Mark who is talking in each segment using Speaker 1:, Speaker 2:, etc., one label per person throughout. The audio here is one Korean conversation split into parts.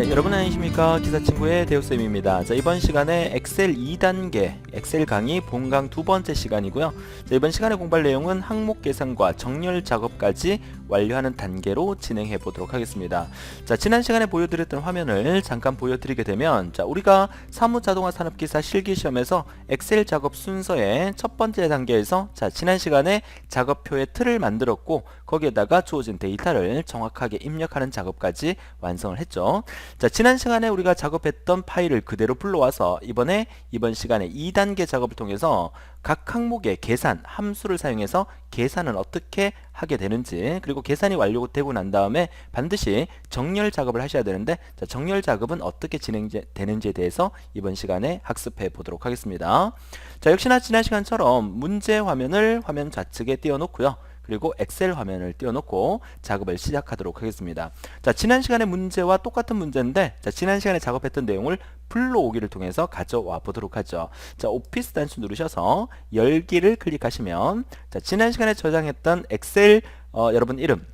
Speaker 1: 네, 여러분 안녕하십니까? 기사친구의 대우쌤입니다. 자, 이번 시간에 엑셀 2단계, 엑셀 강의 본강 두 번째 시간이고요. 자, 이번 시간에 공부할 내용은 항목 계산과 정렬 작업까지 완료하는 단계로 진행해 보도록 하겠습니다. 자, 지난 시간에 보여드렸던 화면을 잠깐 보여드리게 되면, 자, 우리가 사무자동화 산업기사 실기시험에서 엑셀 작업 순서의 첫 번째 단계에서, 자, 지난 시간에 작업표의 틀을 만들었고, 거기에다가 주어진 데이터를 정확하게 입력하는 작업까지 완성을 했죠. 자, 지난 시간에 우리가 작업했던 파일을 그대로 불러와서 이번 시간에 2단계 작업을 통해서 각 항목의 계산 함수를 사용해서 계산은 어떻게 하게 되는지, 그리고 계산이 완료되고 난 다음에 반드시 정렬 작업을 하셔야 되는데, 자, 정렬 작업은 어떻게 진행되는지에 대해서 이번 시간에 학습해 보도록 하겠습니다. 자, 역시나 지난 시간처럼 문제 화면을 화면 좌측에 띄워놓고요. 그리고 엑셀 화면을 띄워놓고 작업을 시작하도록 하겠습니다. 자, 지난 시간의 문제와 똑같은 문제인데, 자, 지난 시간에 작업했던 내용을 불러오기를 통해서 가져와 보도록 하죠. 자, 오피스 단추 누르셔서 열기를 클릭하시면, 자, 지난 시간에 저장했던 엑셀 여러분 이름,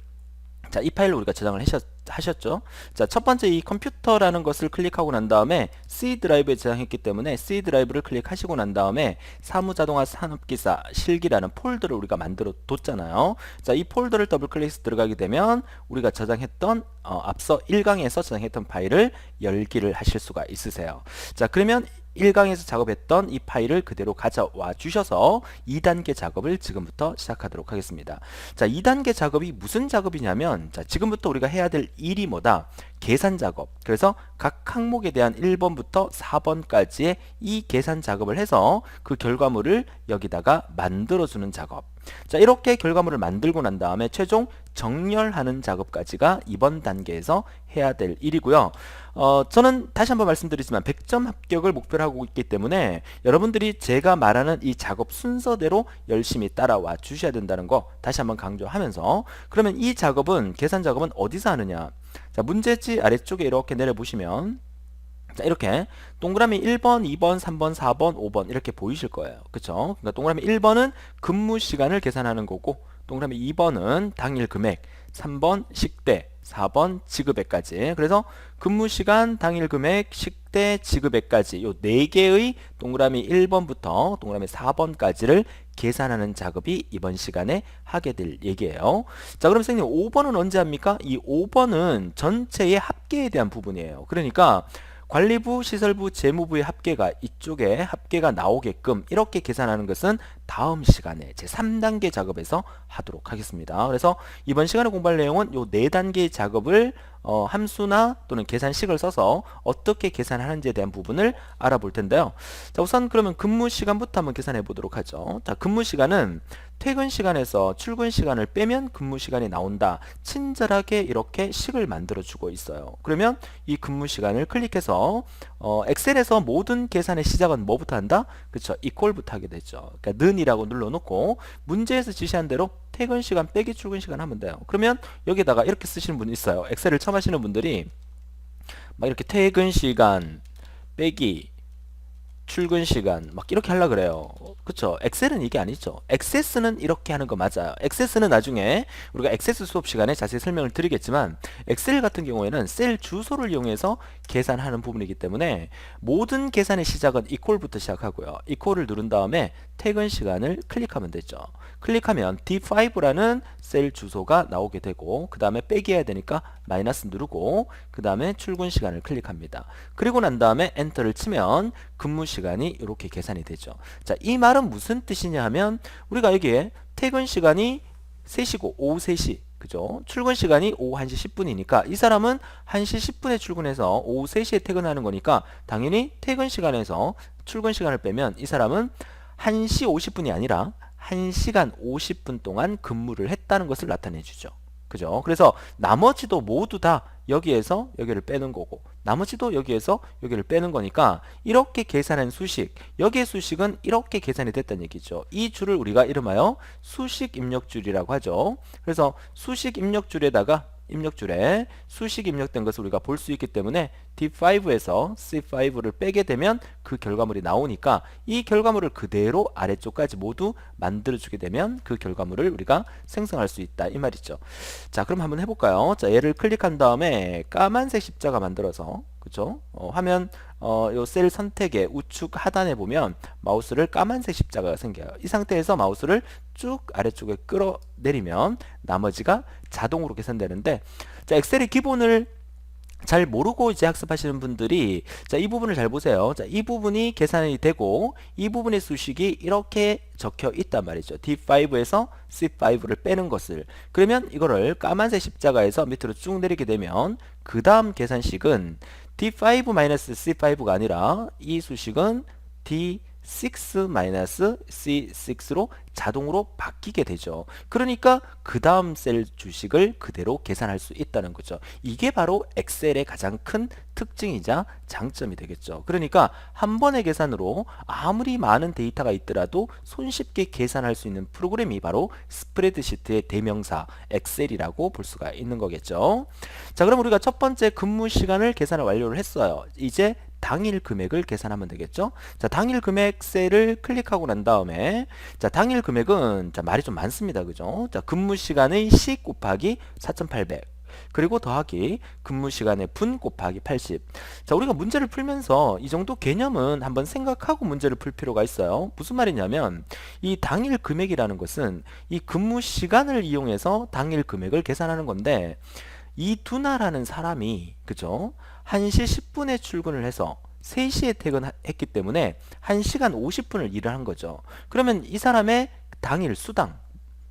Speaker 1: 자, 이 파일로 우리가 저장을 하셨죠. 자, 첫 번째 이 컴퓨터라는 것을 클릭하고 난 다음에 C 드라이브에 저장했기 때문에 C 드라이브를 클릭하시고 난 다음에 사무자동화 산업기사 실기라는 폴더를 우리가 만들어 뒀잖아요. 자, 이 폴더를 더블 클릭해서 들어가게 되면 우리가 저장했던 앞서 1강에서 저장했던 파일을 열기를 하실 수가 있으세요. 자, 그러면 1강에서 작업했던 이 파일을 그대로 가져와 주셔서 2단계 작업을 지금부터 시작하도록 하겠습니다. 자, 2단계 작업이 무슨 작업이냐면, 자, 지금부터 우리가 해야 될 일이 뭐다? 계산 작업. 그래서 각 항목에 대한 1번부터 4번까지의 이 계산 작업을 해서 그 결과물을 여기다가 만들어주는 작업. 자, 이렇게 결과물을 만들고 난 다음에 최종 정렬하는 작업까지가 이번 단계에서 해야 될 일이고요. 저는 다시 한번 말씀드리지만 100점 합격을 목표로 하고 있기 때문에 여러분들이 제가 말하는 이 작업 순서대로 열심히 따라와 주셔야 된다는 거 다시 한번 강조하면서, 그러면 이 작업은, 계산 작업은 어디서 하느냐? 자, 문제지 아래쪽에 이렇게 내려보시면, 자, 이렇게 동그라미 1번, 2번, 3번, 4번, 5번 이렇게 보이실 거예요. 그쵸? 그러니까 동그라미 1번은 근무 시간을 계산하는 거고, 동그라미 2번은 당일 금액, 3번 식대, 4번 지급액까지. 그래서 근무 시간, 당일 금액, 식대, 지급액까지 요 4개의 동그라미 1번부터 동그라미 4번까지를 계산하는 작업이 이번 시간에 하게 될 얘기예요. 자, 그럼 선생님 5번은 언제 합니까? 이 5번은 전체의 합계에 대한 부분이에요. 그러니까 관리부, 시설부, 재무부의 합계가 이쪽에 합계가 나오게끔 이렇게 계산하는 것은 다음 시간에 제 3단계 작업에서 하도록 하겠습니다. 그래서 이번 시간에 공부할 내용은 요 4단계의 작업을 함수나 또는 계산식을 써서 어떻게 계산하는지에 대한 부분을 알아볼 텐데요. 자, 우선 그러면 근무 시간부터 한번 계산해 보도록 하죠. 자, 근무 시간은 퇴근 시간에서 출근 시간을 빼면 근무 시간이 나온다. 친절하게 이렇게 식을 만들어 주고 있어요. 그러면 이 근무 시간을 클릭해서 엑셀에서 모든 계산의 시작은 뭐부터 한다? 그렇죠. 이퀄부터 하게 되죠. 그러니까 는이라고 눌러놓고 문제에서 지시한 대로 퇴근 시간 빼기 출근 시간 하면 돼요. 그러면 여기다가 이렇게 쓰시는 분이 있어요. 엑셀을 처음 하시는 분들이 막 이렇게 퇴근 시간 빼기 출근 시간 막 이렇게 하려 그래요. 그쵸? 엑셀은 이게 아니죠. 액세스는 이렇게 하는 거 맞아요. 액세스는 나중에 우리가 액세스 수업 시간에 자세히 설명을 드리겠지만, 엑셀 같은 경우에는 셀 주소를 이용해서 계산하는 부분이기 때문에 모든 계산의 시작은 이퀄부터 시작하고요. 이퀄을 누른 다음에 퇴근 시간을 클릭하면 되죠. 클릭하면 D5라는 셀 주소가 나오게 되고, 그 다음에 빼기 해야 되니까 마이너스 누르고, 그 다음에 출근 시간을 클릭합니다. 그리고 난 다음에 엔터를 치면 근무 시간이 이렇게 계산이 되죠. 자, 이 말은 무슨 뜻이냐 하면, 우리가 여기에 퇴근 시간이 3시고 오후 3시, 그죠? 출근 시간이 오후 1시 10분이니까 이 사람은 1시 10분에 출근해서 오후 3시에 퇴근하는 거니까 당연히 퇴근 시간에서 출근 시간을 빼면 이 사람은 1시 50분이 아니라 1시간 50분 동안 근무를 했다는 것을 나타내 주죠. 그죠? 그래서 나머지도 모두 다 여기에서 여기를 빼는 거고, 나머지도 여기에서 여기를 빼는 거니까 이렇게 계산한 수식, 여기의 수식은 이렇게 계산이 됐다는 얘기죠. 이 줄을 우리가 이름하여 수식 입력줄이라고 하죠. 그래서 수식 입력줄에다가 입력줄에 수식이 입력된 것을 우리가 볼 수 있기 때문에 D5에서 C5를 빼게 되면 그 결과물이 나오니까 이 결과물을 그대로 아래쪽까지 모두 만들어주게 되면 그 결과물을 우리가 생성할 수 있다 이 말이죠. 자, 그럼 한번 해볼까요? 자, 얘를 클릭한 다음에 까만색 십자가 만들어서 그죠? 화면 요 셀 선택의 우측 하단에 보면 마우스를 까만색 십자가가 생겨요. 이 상태에서 마우스를 쭉 아래쪽에 끌어내리면 나머지가 자동으로 계산되는데, 자, 엑셀의 기본을 잘 모르고 이제 학습하시는 분들이 자, 이 부분을 잘 보세요. 자, 이 부분이 계산이 되고 이 부분의 수식이 이렇게 적혀 있단 말이죠. D5에서 C5를 빼는 것을. 그러면 이거를 까만색 십자가에서 밑으로 쭉 내리게 되면 그 다음 계산식은 D5-C5가 아니라 이 수식은 D6-C6로 자동으로 바뀌게 되죠. 그러니까 그 다음 셀 주식을 그대로 계산할 수 있다는 거죠. 이게 바로 엑셀의 가장 큰 특징이자 장점이 되겠죠. 그러니까 한 번의 계산으로 아무리 많은 데이터가 있더라도 손쉽게 계산할 수 있는 프로그램이 바로 스프레드시트의 대명사 엑셀이라고 볼 수가 있는 거겠죠. 자, 그럼 우리가 첫 번째 근무 시간을 계산을 완료를 했어요. 이제 당일 금액을 계산하면 되겠죠. 자, 당일 금액 셀을 클릭하고 난 다음에 자, 당일 금액은 자, 말이 좀 많습니다. 그죠? 자, 근무 시간의 시 곱하기 4,800 그리고 더하기 근무 시간의 분 곱하기 80. 자, 우리가 문제를 풀면서 이 정도 개념은 한번 생각하고 문제를 풀 필요가 있어요. 무슨 말이냐면 이 당일 금액이라는 것은 이 근무 시간을 이용해서 당일 금액을 계산하는 건데, 이 두나라는 사람이 그죠? 1시 10분에 출근을 해서 3시에 퇴근했기 때문에 1시간 50분을 일을 한 거죠. 그러면 이 사람의 당일 수당,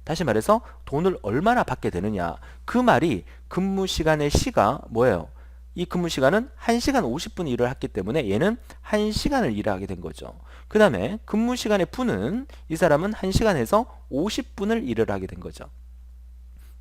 Speaker 1: 다시 말해서 돈을 얼마나 받게 되느냐, 그 말이 근무 시간의 시가 뭐예요? 이 근무 시간은 1시간 50분 일을 했기 때문에 얘는 1시간을 일을 하게 된 거죠. 그 다음에 근무 시간의 분은 이 사람은 1시간에서 50분을 일을 하게 된 거죠.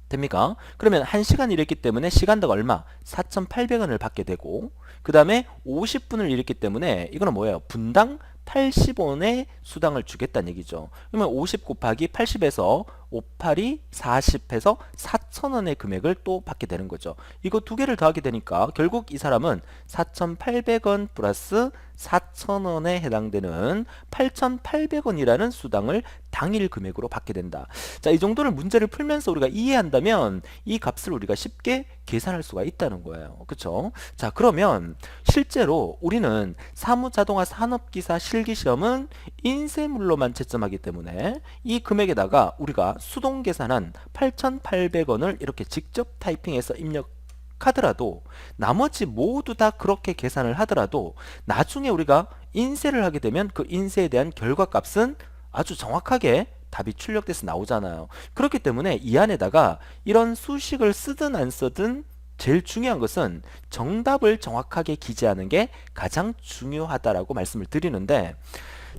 Speaker 1: 됩니까? 그러면 1시간 일했기 때문에 시간당 얼마? 4,800원을 받게 되고, 그 다음에 50분을 일했기 때문에 이거는 뭐예요? 분당 80원의 수당을 주겠다는 얘기죠. 그러면 50 곱하기 80에서 58이 40해서 4,000원의 금액을 또 받게 되는 거죠. 이거 두 개를 더하게 되니까 결국 이 사람은 4,800원 플러스 4,000원에 해당되는 8,800원이라는 수당을 당일 금액으로 받게 된다. 자, 이 정도를 문제를 풀면서 우리가 이해한다면 이 값을 우리가 쉽게 계산할 수가 있다는 거예요. 그렇죠? 자, 그러면 실제로 우리는 사무자동화 산업기사 실기시험은 인쇄물로만 채점하기 때문에 이 금액에다가 우리가 수동 계산한 8,800원을 이렇게 직접 타이핑해서 입력하더라도, 나머지 모두 다 그렇게 계산을 하더라도 나중에 우리가 인쇄를 하게 되면 그 인쇄에 대한 결과값은 아주 정확하게 답이 출력돼서 나오잖아요. 그렇기 때문에 이 안에다가 이런 수식을 쓰든 안 쓰든 제일 중요한 것은 정답을 정확하게 기재하는 게 가장 중요하다라고 말씀을 드리는데,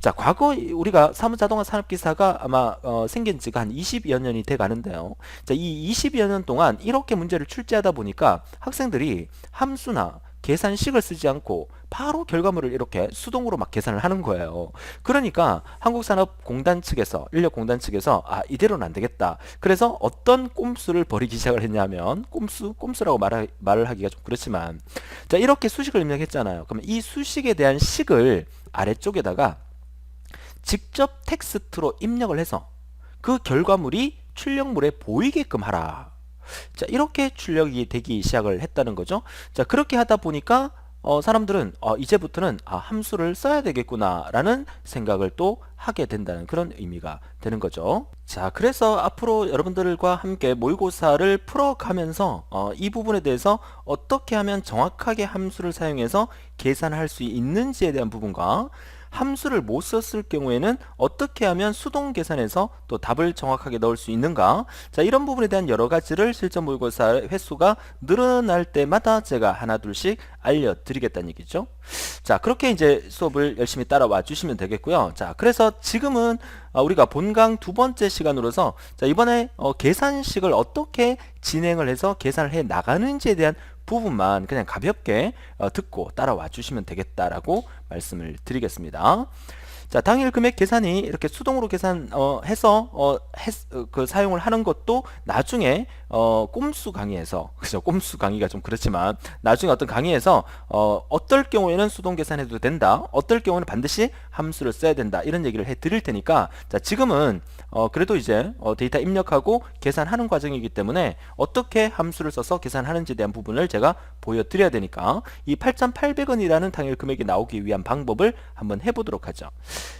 Speaker 1: 자, 과거 우리가 사무자동화 산업기사가 아마 생긴 지가 한 20여 년이 돼 가는데요. 자, 이 20여 년 동안 이렇게 문제를 출제하다 보니까 학생들이 함수나 계산식을 쓰지 않고 바로 결과물을 이렇게 수동으로 막 계산을 하는 거예요. 그러니까 한국산업공단 측에서, 인력공단 측에서 아, 이대로는 안 되겠다. 그래서 어떤 꼼수를 벌이기 시작을 했냐면, 꼼수라고 말을 하기가 좀 그렇지만, 자, 이렇게 수식을 입력했잖아요. 그러면 이 수식에 대한 식을 아래쪽에다가 직접 텍스트로 입력을 해서 그 결과물이 출력물에 보이게끔 하라. 자, 이렇게 출력이 되기 시작을 했다는 거죠. 자, 그렇게 하다 보니까 사람들은 이제부터는 함수를 써야 되겠구나 라는 생각을 또 하게 된다는 그런 의미가 되는 거죠. 자, 그래서 앞으로 여러분들과 함께 모의고사를 풀어가면서 이 부분에 대해서 어떻게 하면 정확하게 함수를 사용해서 계산할 수 있는지에 대한 부분과, 함수를 못 썼을 경우에는 어떻게 하면 수동 계산해서 또 답을 정확하게 넣을 수 있는가, 자, 이런 부분에 대한 여러 가지를 실전 모의고사 횟수가 늘어날 때마다 제가 하나 둘씩 알려드리겠다는 얘기죠. 자, 그렇게 이제 수업을 열심히 따라와 주시면 되겠고요. 자, 그래서 지금은 우리가 본강 두 번째 시간으로서 자, 이번에 계산식을 어떻게 진행을 해서 계산을 해 나가는지에 대한 부분만 그냥 가볍게 듣고 따라와 주시면 되겠다라고 말씀을 드리겠습니다. 자, 당일 금액 계산이 이렇게 수동으로 해서 그 사용을 하는 것도 나중에 꼼수 강의에서 그죠? 꼼수 강의가 좀 그렇지만 나중에 어떤 강의에서 어떨 경우에는 수동 계산해도 된다. 어떨 경우는 반드시 함수를 써야 된다. 이런 얘기를 해 드릴 테니까 자, 지금은 그래도 이제 데이터 입력하고 계산하는 과정이기 때문에 어떻게 함수를 써서 계산하는지에 대한 부분을 제가 보여드려야 되니까 이 8,800원이라는 당일 금액이 나오기 위한 방법을 한번 해보도록 하죠.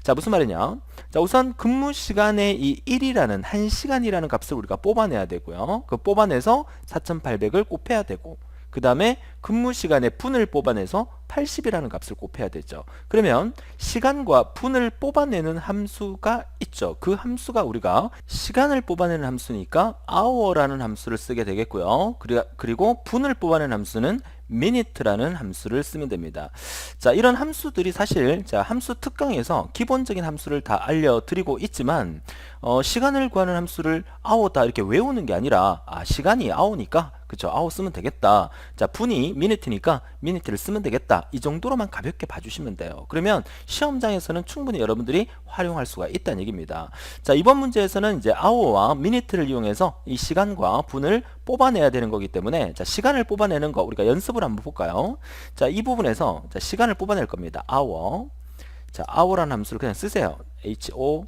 Speaker 1: 자, 무슨 말이냐? 자, 우선 근무 시간의 이 1이라는 1시간이라는 값을 우리가 뽑아내야 되고요. 그 뽑아내서 4,800을 곱해야 되고 그 다음에 근무 시간의 분을 뽑아내서 80이라는 값을 곱해야 되죠. 그러면 시간과 분을 뽑아내는 함수가 있죠. 그 함수가 우리가 시간을 뽑아내는 함수니까 hour라는 함수를 쓰게 되겠고요. 그리고 분을 뽑아내는 함수는 minute라는 함수를 쓰면 됩니다. 자, 이런 함수들이 사실 함수 특강에서 기본적인 함수를 다 알려드리고 있지만 시간을 구하는 함수를 hour다 이렇게 외우는 게 아니라 시간이 hour니까 그쵸, hour 쓰면 되겠다. 자, 분이 minute니까 minute를 쓰면 되겠다. 이 정도로만 가볍게 봐주시면 돼요. 그러면 시험장에서는 충분히 여러분들이 활용할 수가 있다는 얘기입니다. 자, 이번 문제에서는 이제 hour와 minute를 이용해서 이 시간과 분을 뽑아내야 되는 거기 때문에 자, 시간을 뽑아내는 거 우리가 연습을 한번 볼까요? 자, 이 부분에서 자, 시간을 뽑아낼 겁니다. hour. 자, hour라는 함수를 그냥 쓰세요. hour,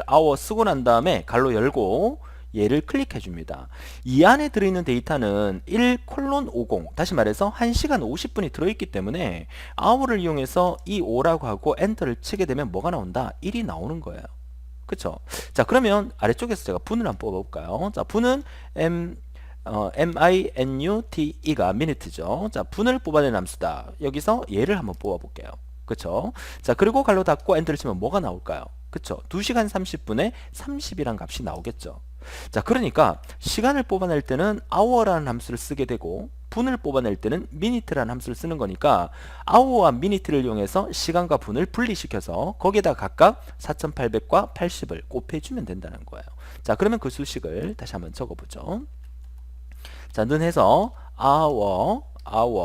Speaker 1: hour 쓰고 난 다음에 갈로 열고 얘를 클릭해 줍니다. 이 안에 들어있는 데이터는 1:50 다시 말해서 1시간 50분이 들어있기 때문에 hour를 이용해서 이 5라고 하고 엔터를 치게 되면 뭐가 나온다? 1이 나오는 거예요. 그쵸? 자, 그러면 아래쪽에서 제가 분을 한번 뽑아볼까요? 자, 분은 minute가 minute죠. 자, 분을 뽑아내는 함수다. 여기서 얘를 한번 뽑아볼게요. 그쵸? 자, 그리고 갈로 닫고 엔터를 치면 뭐가 나올까요? 그쵸? 2시간 30분에 30이란 값이 나오겠죠. 자, 그러니까 시간을 뽑아낼 때는 hour라는 함수를 쓰게 되고 분을 뽑아낼 때는 minute라는 함수를 쓰는 거니까 hour와 minute를 이용해서 시간과 분을 분리시켜서 거기에다 각각 4,800과 80을 곱해주면 된다는 거예요. 자, 그러면 그 수식을 다시 한번 적어보죠. 자, 는 해서 hour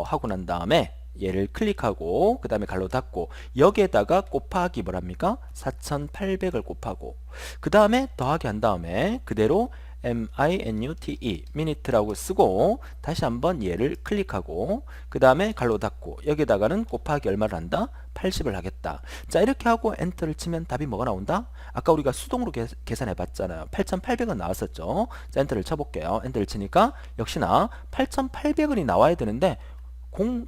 Speaker 1: 하고 난 다음에 얘를 클릭하고 그 다음에 갈로 닫고 여기에다가 곱하기 뭐랍니까? 4,800을 곱하고 그 다음에 더하기 한 다음에 그대로 minute minute라고 쓰고 다시 한번 얘를 클릭하고 그 다음에 갈로 닫고 여기에다가는 곱하기 얼마를 한다? 80을 하겠다. 자, 이렇게 하고 엔터를 치면 답이 뭐가 나온다? 아까 우리가 수동으로 계산해 봤잖아요. 8,800원 나왔었죠. 자, 엔터를 쳐볼게요. 엔터를 치니까 역시나 8,800원이 나와야 되는데 0:00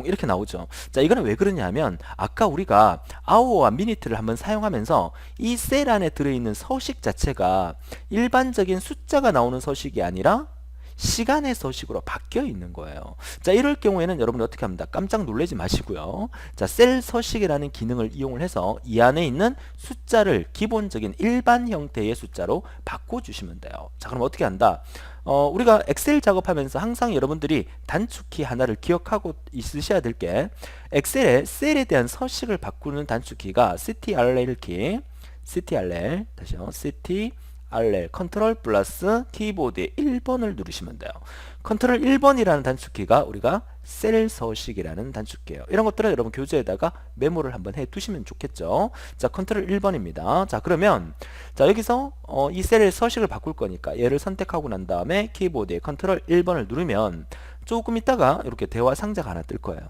Speaker 1: 이렇게 나오죠. 자, 이거는 왜 그러냐면 아까 우리가 hour와 minute를 한번 사용하면서 이 셀 안에 들어있는 서식 자체가 일반적인 숫자가 나오는 서식이 아니라 시간의 서식으로 바뀌어 있는 거예요. 자, 이럴 경우에는 여러분 어떻게 합니다? 깜짝 놀라지 마시고요. 자, 셀 서식이라는 기능을 이용을 해서 이 안에 있는 숫자를 기본적인 일반 형태의 숫자로 바꿔주시면 돼요. 자, 그럼 어떻게 한다? 우리가 엑셀 작업하면서 항상 여러분들이 단축키 하나를 기억하고 있으셔야 될 게 엑셀에 셀에 대한 서식을 바꾸는 단축키가 ctrl 키, ctrl 다시요, ctrl 컨트롤 플러스 키보드의 1번을 누르시면 돼요. 컨트롤 1번이라는 단축키가 우리가 셀 서식이라는 단축키예요. 이런 것들은 여러분 교재에다가 메모를 한번 해 두시면 좋겠죠. 자, 컨트롤 1번입니다. 자, 그러면 자, 여기서 이 셀의 서식을 바꿀 거니까 얘를 선택하고 난 다음에 키보드에 컨트롤 1번을 누르면 조금 있다가 이렇게 대화 상자가 하나 뜰 거예요.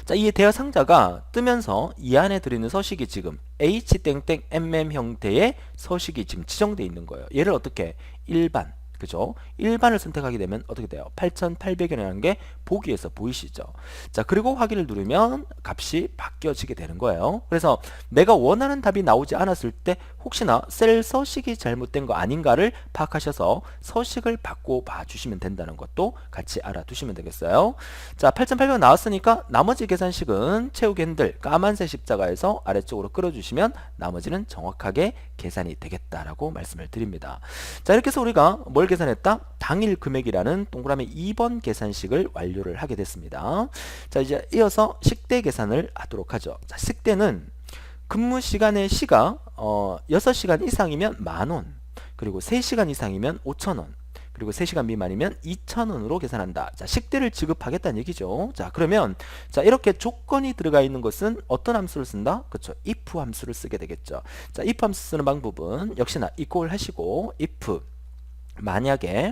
Speaker 1: 자, 이 대화 상자가 뜨면서 이 안에 들어있는 서식이 지금 h-mm 형태의 서식이 지금 지정되어 있는 거예요. 얘를 어떻게? 일반, 그죠? 일반을 선택하게 되면 어떻게 돼요? 8,800원이라는 게 보기에서 보이시죠? 자, 그리고 확인을 누르면 값이 바뀌어지게 되는 거예요. 그래서 내가 원하는 답이 나오지 않았을 때 혹시나 셀 서식이 잘못된 거 아닌가를 파악하셔서 서식을 바꿔 봐 주시면 된다는 것도 같이 알아두시면 되겠어요. 자, 8,800원 나왔으니까 나머지 계산식은 채우기 핸들 까만색 십자가에서 아래쪽으로 끌어주시면 나머지는 정확하게 계산이 되겠다라고 말씀을 드립니다. 자, 이렇게 해서 우리가 뭘 계산했다? 당일 금액이라는 동그라미 2번 계산식을 완료를 하게 됐습니다. 자, 이제 이어서 식대 계산을 하도록 하죠. 자, 식대는 근무 시간의 시가 6시간 이상이면 10,000원, 그리고 3시간 이상이면 5,000원, 그리고 3시간 미만이면 2,000원으로 계산한다. 자, 식대를 지급하겠다는 얘기죠. 자, 그러면 자, 이렇게 조건이 들어가 있는 것은 어떤 함수를 쓴다? 그렇죠. if 함수를 쓰게 되겠죠. 자, if 함수 쓰는 방법은 역시나 equal 하시고 if 만약에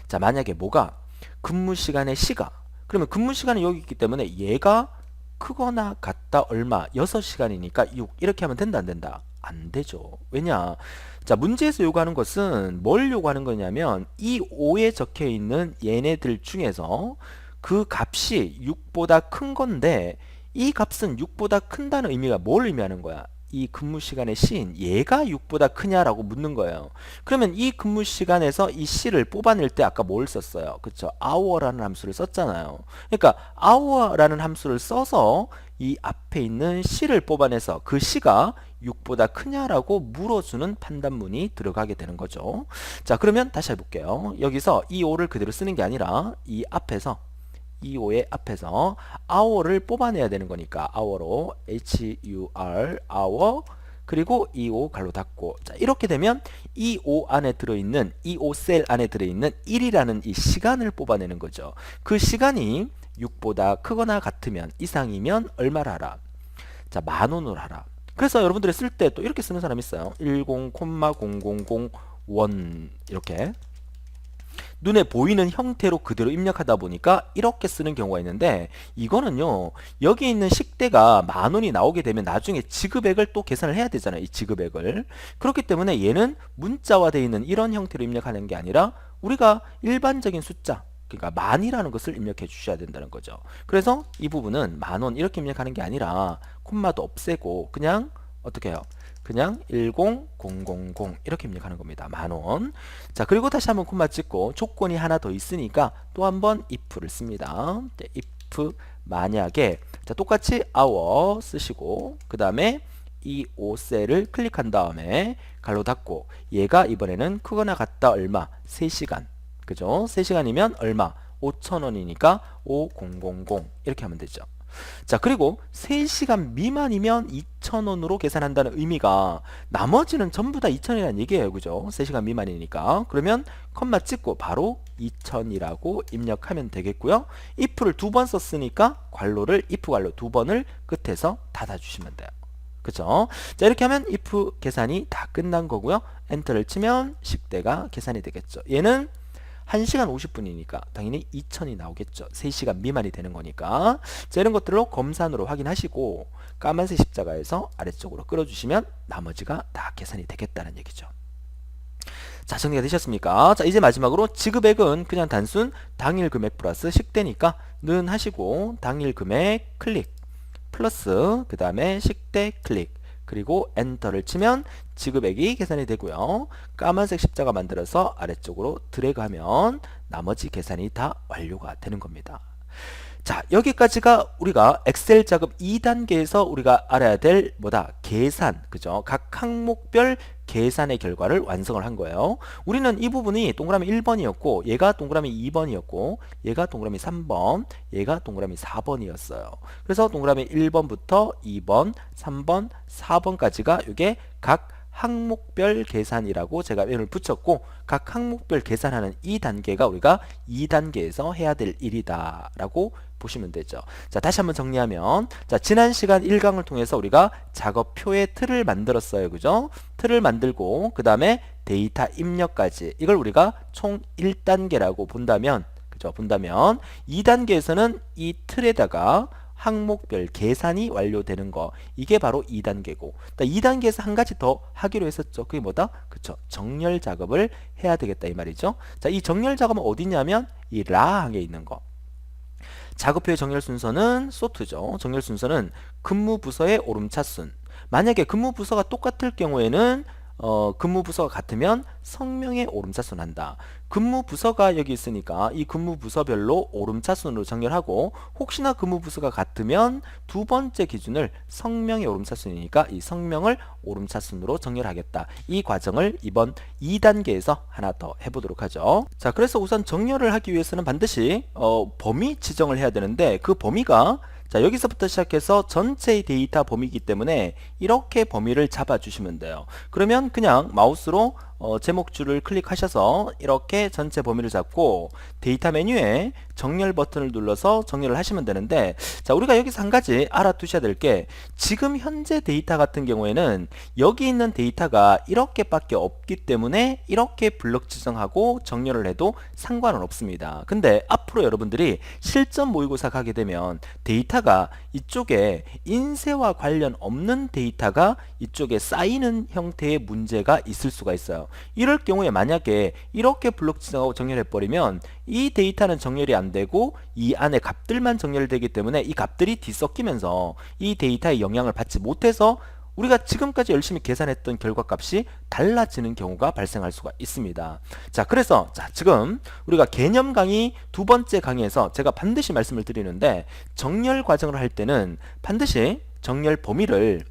Speaker 1: 자, 만약에 뭐가 근무 시간의 시가 그러면 근무 시간이 여기 있기 때문에 얘가 크거나 같다 얼마 6시간이니까 6 이렇게 하면 된다 안 된다? 안 되죠. 왜냐? 자, 문제에서 요구하는 것은 뭘 요구하는 거냐면 이 5에 적혀 있는 얘네들 중에서 그 값이 6보다 큰 건데 이 값은 6보다 큰다는 의미가 뭘 의미하는 거야? 이 근무 시간의 시인 얘가 6보다 크냐라고 묻는 거예요. 그러면 이 근무 시간에서 이 시를 뽑아낼 때 아까 뭘 썼어요? 그쵸? hour라는 함수를 썼잖아요. 그러니까 hour라는 함수를 써서 이 앞에 있는 시를 뽑아내서 그 시가 6보다 크냐라고 물어주는 판단문이 들어가게 되는 거죠. 자, 그러면 다시 해볼게요. 여기서 이 5를 그대로 쓰는 게 아니라 이 앞에서 이 5의 앞에서 hour를 뽑아내야 되는 거니까 hour로 HUR hour 그리고 이 5 갈로 닫고 자, 이렇게 되면 이 5 안에 들어있는 이 5 셀 안에 들어있는 1이라는 이 시간을 뽑아내는 거죠. 그 시간이 6보다 크거나 같으면 이상이면 얼마를 하라? 자, 10,000원을 하라. 그래서 여러분들이 쓸 때 또 이렇게 쓰는 사람 있어요. 10,001 이렇게 눈에 보이는 형태로 그대로 입력하다 보니까 이렇게 쓰는 경우가 있는데 이거는요 여기 있는 식대가 10,000원이 나오게 되면 나중에 지급액을 또 계산을 해야 되잖아요. 이 지급액을. 그렇기 때문에 얘는 문자화되어 있는 이런 형태로 입력하는 게 아니라 우리가 일반적인 숫자 그러니까 만이라는 것을 입력해 주셔야 된다는 거죠. 그래서 이 부분은 10,000원 이렇게 입력하는 게 아니라 콤마도 없애고 그냥 어떻게 해요? 그냥 10,000 이렇게 입력하는 겁니다. 10,000원. 자, 그리고 다시 한번 콤마 찍고 조건이 하나 더 있으니까 또 한번 if를 씁니다. 네, if 만약에 자, 똑같이 hour 쓰시고 그 다음에 이 5셀을 클릭한 다음에 갈로 닫고 얘가 이번에는 크거나 같다 얼마? 3시간. 그죠? 3시간이면 얼마? 5,000원이니까 5,000 이렇게 하면 되죠. 자, 그리고 3시간 미만이면 2,000원으로 계산한다는 의미가 나머지는 전부 다 2,000이라는 얘기예요. 그죠? 3시간 미만이니까. 그러면 컴마 찍고 바로 2,000이라고 입력하면 되겠고요. if를 2번 썼으니까 괄호를 if 괄호 2번을 끝에서 닫아주시면 돼요. 그죠? 자, 이렇게 하면 if 계산이 다 끝난 거고요. 엔터를 치면 식대가 계산이 되겠죠. 얘는 1시간 50분이니까 당연히 2,000이 나오겠죠. 3시간 미만이 되는 거니까. 자, 이런 것들로 검산으로 확인하시고 까만색 십자가에서 아래쪽으로 끌어주시면 나머지가 다 계산이 되겠다는 얘기죠. 자, 정리가 되셨습니까? 자, 이제 마지막으로 지급액은 그냥 단순 당일 금액 플러스 식대니까 는 하시고 당일 금액 클릭 플러스 그 다음에 식대 클릭 그리고 엔터를 치면 지급액이 계산이 되고요. 까만색 십자가 만들어서 아래쪽으로 드래그하면 나머지 계산이 다 완료가 되는 겁니다. 자, 여기까지가 우리가 엑셀 작업 2단계에서 우리가 알아야 될 뭐다? 계산. 그죠? 각 항목별 계산의 결과를 완성을 한 거예요. 우리는 이 부분이 동그라미 1번이었고 얘가 동그라미 2번이었고 얘가 동그라미 3번 얘가 동그라미 4번이었어요. 그래서 동그라미 1번부터 2번, 3번, 4번까지가 이게 각 항목별 계산이라고 제가 면을 붙였고 각 항목별 계산하는 이 단계가 우리가 2단계에서 해야 될 일이다 라고 보시면 되죠. 자, 다시 한번 정리하면 자, 지난 시간 1강을 통해서 우리가 작업표의 틀을 만들었어요. 그죠? 틀을 만들고 그 다음에 데이터 입력까지 이걸 우리가 총 1단계라고 본다면 그죠? 본다면 2단계에서는 이 틀에다가 항목별 계산이 완료되는 거 이게 바로 2단계고 2단계에서 한 가지 더 하기로 했었죠. 그게 뭐다? 그쵸? 정렬 작업을 해야 되겠다 이 말이죠. 자, 이 정렬 작업은 어디냐면 이 라항에 있는 거. 작업표의 정렬 순서는 소트죠. 정렬 순서는 근무 부서의 오름차순. 만약에 근무 부서가 똑같을 경우에는 근무 부서가 같으면 성명의 오름차순 한다. 근무 부서가 여기 있으니까 이 근무 부서별로 오름차순으로 정렬하고 혹시나 근무 부서가 같으면 두 번째 기준을 성명의 오름차순이니까 이 성명을 오름차순으로 정렬하겠다. 이 과정을 이번 2단계에서 하나 더 해보도록 하죠. 자, 그래서 우선 정렬을 하기 위해서는 반드시 범위 지정을 해야 되는데 그 범위가 자, 여기서부터 시작해서 전체의 데이터 범위이기 때문에 이렇게 범위를 잡아주시면 돼요. 그러면 그냥 마우스로 제목줄을 클릭하셔서 이렇게 전체 범위를 잡고 데이터 메뉴에 정렬 버튼을 눌러서 정렬을 하시면 되는데, 자, 우리가 여기서 한 가지 알아두셔야 될 게, 지금 현재 데이터 같은 경우에는 여기 있는 데이터가 이렇게밖에 없기 때문에 이렇게 블럭 지정하고 정렬을 해도 상관은 없습니다. 근데 앞으로 여러분들이 실전 모의고사 가게 되면 데이터가 이쪽에 인쇄와 관련 없는 데이터가 이쪽에 쌓이는 형태의 문제가 있을 수가 있어요. 이럴 경우에 만약에 이렇게 블록 지정하고 정렬해 버리면 이 데이터는 정렬이 안 되고 이 안에 값들만 정렬되기 때문에 이 값들이 뒤섞이면서 이 데이터의 영향을 받지 못해서 우리가 지금까지 열심히 계산했던 결과값이 달라지는 경우가 발생할 수가 있습니다. 자, 그래서 지금 우리가 개념 강의 두 번째 강의에서 제가 반드시 말씀을 드리는데, 정렬 과정을 할 때는 반드시 정렬 범위를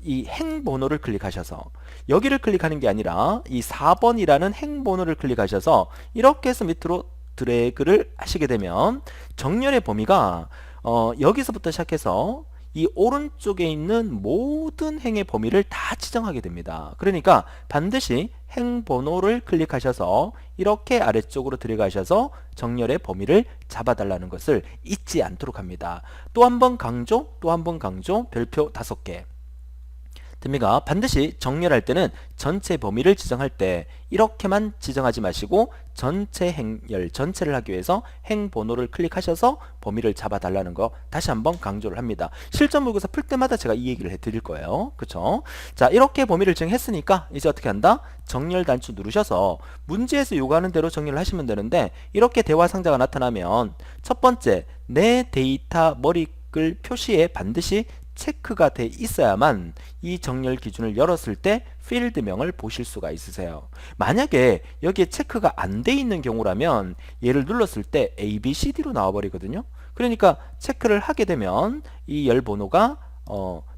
Speaker 1: 이 행번호를 클릭하셔서, 여기를 클릭하는 게 아니라 이 4번이라는 행번호를 클릭하셔서 이렇게 해서 밑으로 드래그를 하시게 되면 정렬의 범위가 여기서부터 시작해서 이 오른쪽에 있는 모든 행의 범위를 다 지정하게 됩니다. 그러니까 반드시 행 번호를 클릭하셔서 이렇게 아래쪽으로 들어가셔서 정렬의 범위를 잡아달라는 것을 잊지 않도록 합니다. 또 한 번 강조, 또 한 번 강조, 별표 5개. 됩니까? 반드시 정렬할 때는 전체 범위를 지정할 때 이렇게만 지정하지 마시고 전체 행렬 전체를 하기 위해서 행 번호를 클릭하셔서 범위를 잡아달라는 거 다시 한번 강조를 합니다. 실전 모의고사 풀 때마다 제가 이 얘기를 해드릴 거예요. 그쵸? 자, 이렇게 범위를 정했으니까 이제 어떻게 한다? 정렬 단추 누르셔서 문제에서 요구하는 대로 정렬을 하시면 되는데, 이렇게 대화 상자가 나타나면 첫 번째, 내 데이터 머리글 표시에 반드시 체크가 돼 있어야만 이 정렬 기준을 열었을 때 필드명을 보실 수가 있으세요. 만약에 여기에 체크가 안 돼 있는 경우라면 얘를 눌렀을 때 A, B, C, D로 나와버리거든요. 그러니까 체크를 하게 되면 이 열 번호가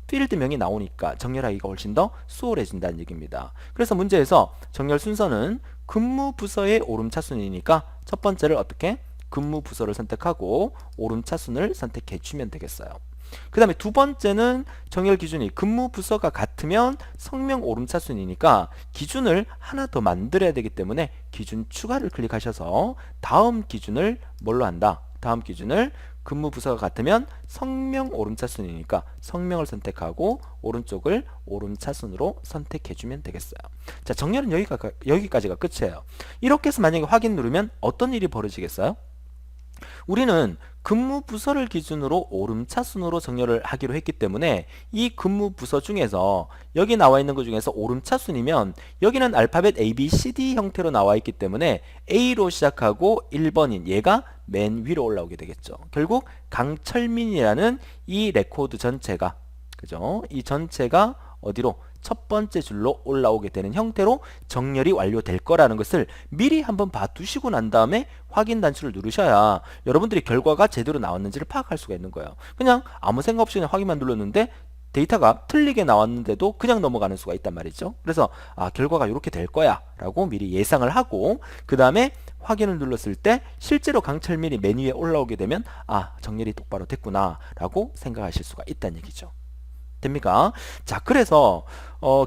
Speaker 1: 필드명이 나오니까 정렬하기가 훨씬 더 수월해진다는 얘기입니다. 그래서 문제에서 정렬 순서는 근무 부서의 오름차순이니까 첫 번째를 어떻게? 근무 부서를 선택하고 오름차순을 선택해 주면 되겠어요. 그 다음에 두 번째는 정렬 기준이 근무 부서가 같으면 성명 오름차순이니까 기준을 하나 더 만들어야 되기 때문에 기준 추가를 클릭하셔서 다음 기준을 뭘로 한다? 다음 기준을 근무 부서가 같으면 성명 오름차순이니까 성명을 선택하고 오른쪽을 오름차순으로 선택해 주면 되겠어요. 자, 정렬은 여기까지가 끝이에요. 이렇게 해서 만약에 확인 누르면 어떤 일이 벌어지겠어요? 우리는 근무 부서를 기준으로 오름차순으로 정렬을 하기로 했기 때문에 이 근무 부서 중에서 여기 나와 있는 것 중에서 오름차순이면 여기는 알파벳 A, B, C, D 형태로 나와 있기 때문에 A로 시작하고 1번인 얘가 맨 위로 올라오게 되겠죠. 결국 강철민이라는 이 레코드 전체가, 그죠? 이 전체가 어디로? 첫 번째 줄로 올라오게 되는 형태로 정렬이 완료될 거라는 것을 미리 한번 봐두시고 난 다음에 확인 단추를 누르셔야 여러분들이 결과가 제대로 나왔는지를 파악할 수가 있는 거예요. 그냥 아무 생각 없이 그냥 확인만 눌렀는데 데이터가 틀리게 나왔는데도 그냥 넘어가는 수가 있단 말이죠. 그래서 결과가 이렇게 될 거야 라고 미리 예상을 하고 그 다음에 확인을 눌렀을 때 실제로 강철민이 메뉴에 올라오게 되면 정렬이 똑바로 됐구나 라고 생각하실 수가 있다는 얘기죠. 됩니까? 자, 그래서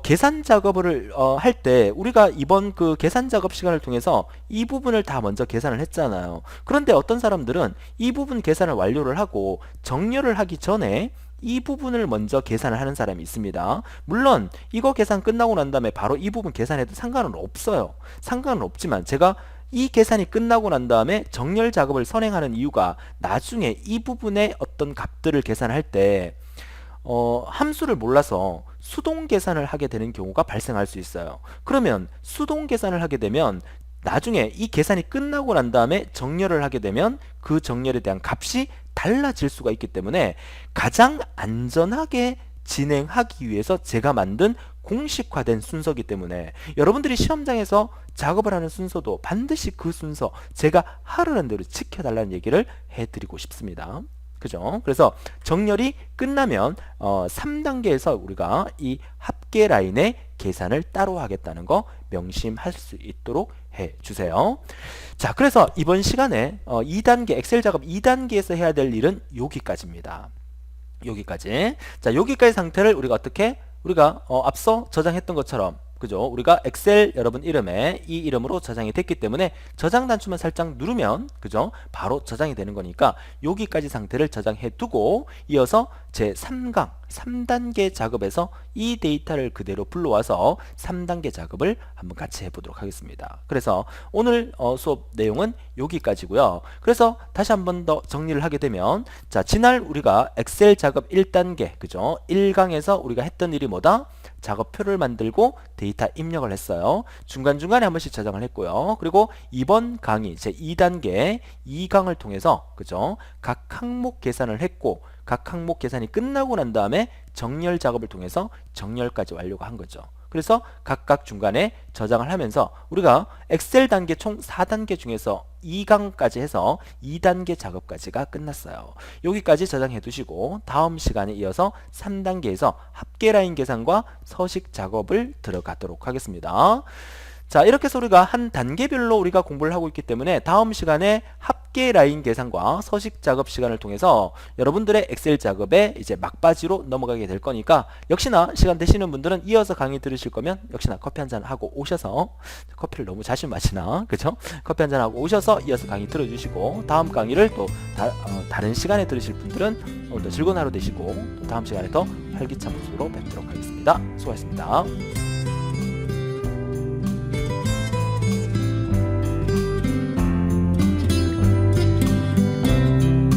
Speaker 1: 계산 작업을 할 때 우리가 이번 그 계산 작업 시간을 통해서 이 부분을 다 먼저 계산을 했잖아요. 그런데 어떤 사람들은 이 부분 계산을 완료를 하고 정렬을 하기 전에 이 부분을 먼저 계산을 하는 사람이 있습니다. 물론 이거 계산 끝나고 난 다음에 바로 이 부분 계산해도 상관은 없어요. 상관은 없지만 제가 이 계산이 끝나고 난 다음에 정렬 작업을 선행하는 이유가 나중에 이 부분의 어떤 값들을 계산할 때 함수를 몰라서 수동 계산을 하게 되는 경우가 발생할 수 있어요. 그러면 수동 계산을 하게 되면 나중에 이 계산이 끝나고 난 다음에 정렬을 하게 되면 그 정렬에 대한 값이 달라질 수가 있기 때문에 가장 안전하게 진행하기 위해서 제가 만든 공식화된 순서이기 때문에 여러분들이 시험장에서 작업을 하는 순서도 반드시 그 순서 제가 하라는 대로 지켜달라는 얘기를 해드리고 싶습니다. 그죠? 그래서 정렬이 끝나면 3단계에서 우리가 이 합계 라인의 계산을 따로 하겠다는 거 명심할 수 있도록 해주세요. 자, 그래서 이번 시간에 2단계 엑셀 작업 2단계에서 해야 될 일은 여기까지입니다. 여기까지. 자, 여기까지 상태를 우리가 어떻게? 우리가 앞서 저장했던 것처럼 그죠? 우리가 엑셀 여러분 이름에 이 이름으로 저장이 됐기 때문에 저장 단추만 살짝 누르면 그죠? 바로 저장이 되는 거니까 여기까지 상태를 저장해 두고 이어서 제 3강 3단계 작업에서 이 데이터를 그대로 불러와서 3단계 작업을 한번 같이 해보도록 하겠습니다. 그래서 오늘 수업 내용은 여기까지고요. 그래서 다시 한번 더 정리를 하게 되면 자, 지난 우리가 엑셀 작업 1단계 그죠? 1강에서 우리가 했던 일이 뭐다? 작업표를 만들고 데이터 입력을 했어요. 중간중간에 한 번씩 저장을 했고요. 그리고 이번 강의 제 2단계 2강을 통해서 그죠? 각 항목 계산을 했고 각 항목 계산이 끝나고 난 다음에 정렬 작업을 통해서 정렬까지 완료가 한 거죠. 그래서 각각 중간에 저장을 하면서 우리가 엑셀 단계 총 4단계 중에서 2강까지 해서 2단계 작업까지가 끝났어요. 여기까지 저장해 두시고 다음 시간에 이어서 3단계에서 합계 라인 계산과 서식 작업을 들어가도록 하겠습니다. 자, 이렇게 해서 우리가 한 단계별로 우리가 공부를 하고 있기 때문에 다음 시간에 합계 라인 계산과 서식 작업 시간을 통해서 여러분들의 엑셀 작업에 이제 막바지로 넘어가게 될 거니까 역시나 시간 되시는 분들은 이어서 강의 들으실 거면 역시나 커피 한잔 하고 오셔서 커피를 너무 자주 마시나 그죠? 커피 한잔 하고 오셔서 이어서 강의 들어주시고 다음 강의를 또 다른 시간에 들으실 분들은 오늘도 즐거운 하루 되시고 또 다음 시간에 더 활기찬 모습으로 뵙도록 하겠습니다. 수고하셨습니다.